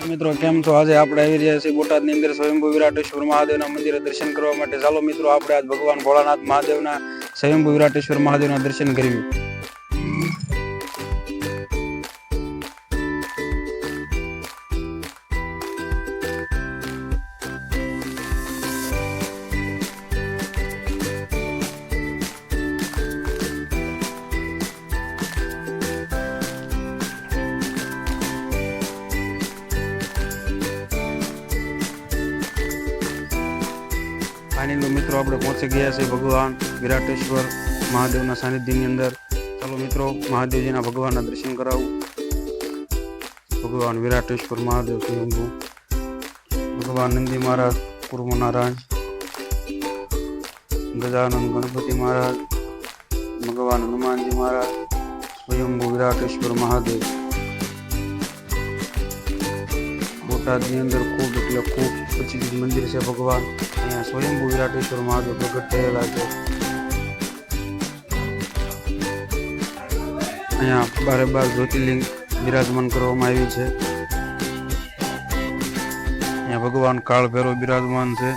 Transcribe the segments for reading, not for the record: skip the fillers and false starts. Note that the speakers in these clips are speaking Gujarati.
મિત્રો કેમ છો? આજે આપણે આવી રહ્યા છીએ બોટાદની અંદર સ્વયંભૂ વિરાટેશ્વર મહાદેવના મંદિરે દર્શન કરવા માટે. ચાલો મિત્રો આપણે આજ ભગવાન ભોળાનાથ મહાદેવના સ્વયંભૂ વિરાટેશ્વર મહાદેવના દર્શન કરીએ. ફાઇનલી મિત્રો આપણે પહોંચી ગયા છે ભગવાન વિરાટેશ્વર મહાદેવના સાનિધ્યની અંદર. ચાલો મિત્રો મહાદેવજીના ભગવાનના દર્શન કરાવું. ભગવાન વિરાટેશ્વર મહાદેવ સ્વયંભૂ, ભગવાન નંદી મહારાજ, કુર્મ નારાયણ, ગજાનંદ ગણપતિ મહારાજ, ભગવાન હનુમાનજી મહારાજ, સ્વયંભૂ વિરાટેશ્વર મહાદેવ. બોટાદની અંદર ખૂબ એટલે ખૂબ પ્રસિદ્ધ મંદિર છે ભગવાન. અહીંયા સ્વયંભૂ વિરાટેશ્વર મહાદેવ પ્રગટ થયેલા છે. અહીંયા 12 જ્યોતિર્લિંગ બિરાજમાન કરવામાં આવી છે. અહીંયા ભગવાન કાળ ભૈરવ બિરાજમાન છે,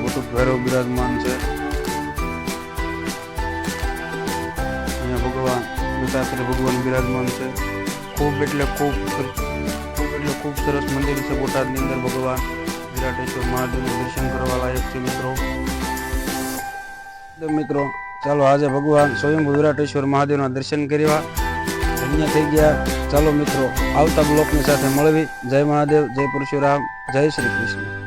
વટુક ભૈરવ બિરાજમાન છે. અહીંયા ભગવાન દત્તાત્રેય ભગવાન બિરાજમાન છે. ખૂબ એટલે ખૂબ સરસ મંદિર છે બોટાદની અંદર. ભગવાન વિરાટેશ્વર મહાદેવનું દર્શન કરવા લાયક છે મિત્રો. ચાલો આજે ભગવાન સ્વયંભૂ વિરાટેશ્વર મહાદેવના દર્શન કરવા ધન્ય થઈ ગયા. ચાલો મિત્રો આવતા બ્લોકની સાથે મળવી. જય મહાદેવ, જય પરશુરામ, જય શ્રી કૃષ્ણ.